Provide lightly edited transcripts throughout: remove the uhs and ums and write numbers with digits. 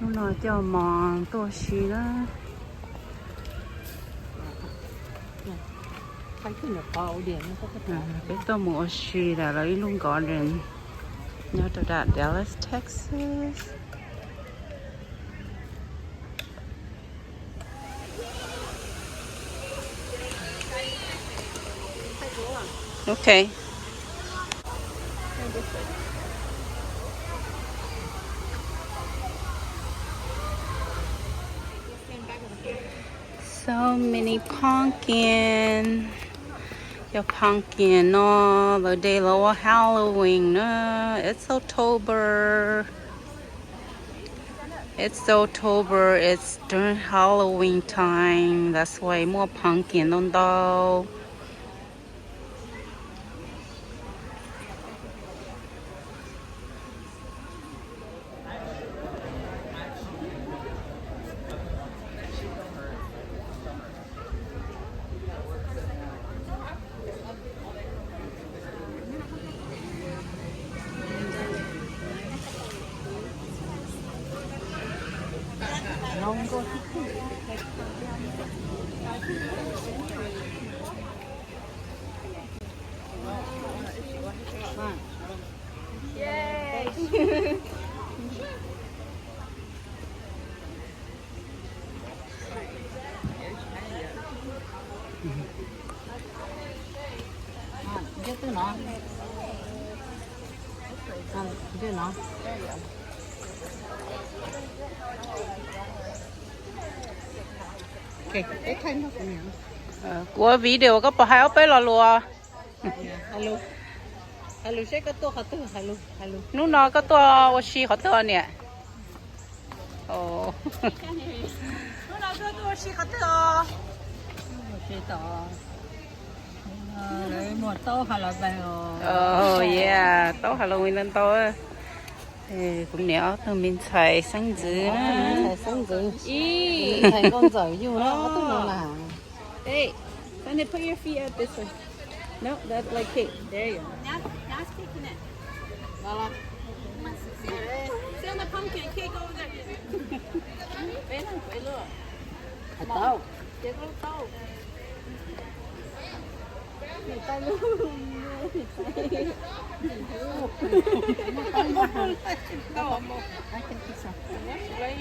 lúc nào cho mòn tôi xí đó cái tôi mua xí là lấy luôn gọn rồi nhớ từ đạt Dallas, Texas. Okay. So many pumpkin. Your pumpkin, no, the day of Halloween, no, it's October. It's October, it's during Halloween time. That's why more pumpkin on though. Của video có bỏ hai ốp là lùa. Hello. Hello, sẽ có tôi khát hello, hello. Nú nó có tôi xí khó tôi nè. Ồ. Nú nó có tôi xí khó tôi. Sẽ to. Lấy một tô hay là bao? Oh yeah, tô Halloween lên tô. Cũng nhớ từ mình xài sáng dữ nữa. Sáng dữ. Ý. Thầy con giỏi nhiều nó tốt nó là. Hey, Sunday, put your feet up this way. No, that's like cake. There you go. Now it's kicking it. Voilà. See on the pumpkin cake over there. Bé thằng quậy lửa. Thật đâu? Chết lúc đâu. Thì tay luôn. Đâu mà. Ai cái sao? Lấy.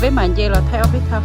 với màn dây là theo biết thao.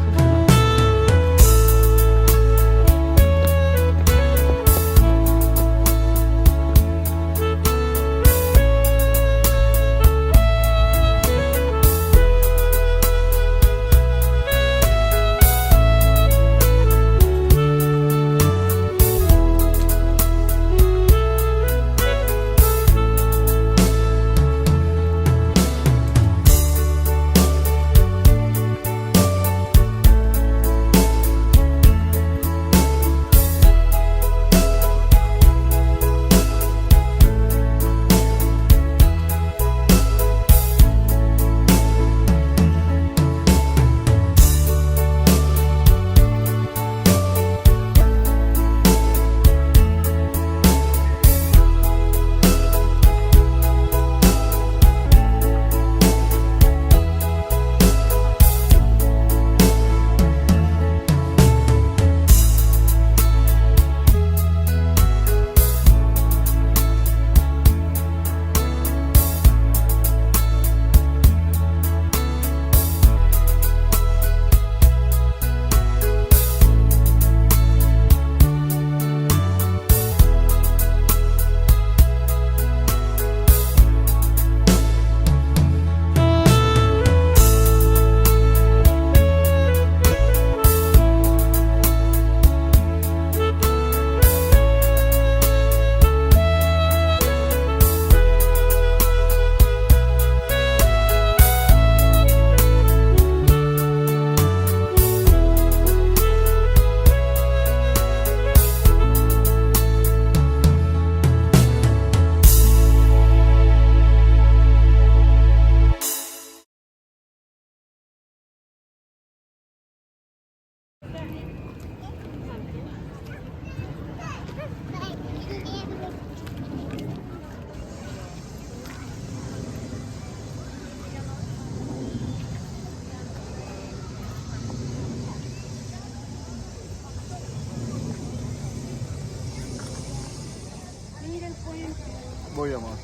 Voy a más.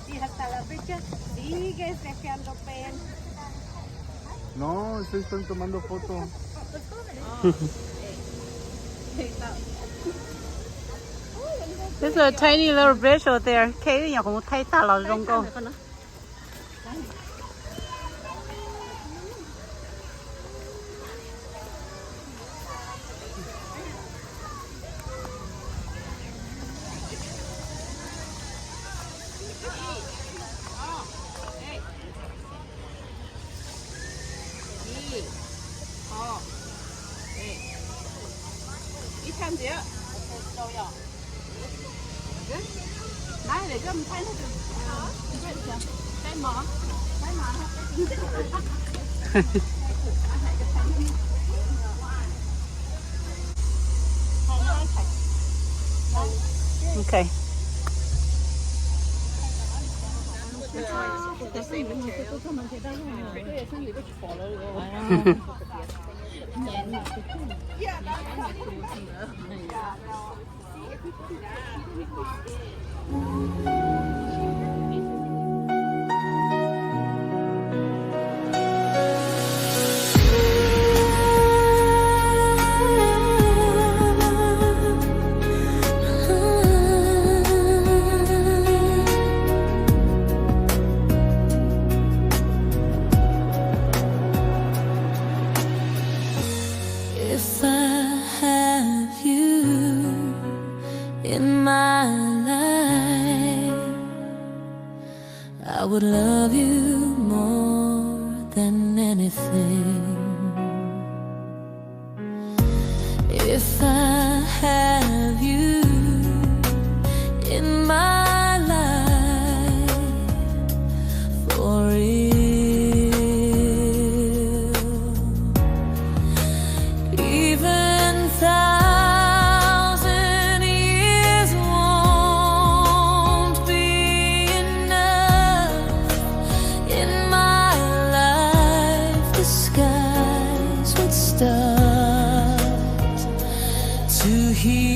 Y hasta la fecha sigues deseando pen. No, están tomando foto. There's a tiny little bridge out there. Cái nhà cũng thấy ta là rong cô. Ít tham gì ạ? Đâu nhở? Này để cho mình thay nó cái mỏ. Cái mỏ. Okay. If I have you in my life, I would love you more than anything. If I have you in my life for real, even 1,000 years won't be enough. In my life, the skies would start to heal.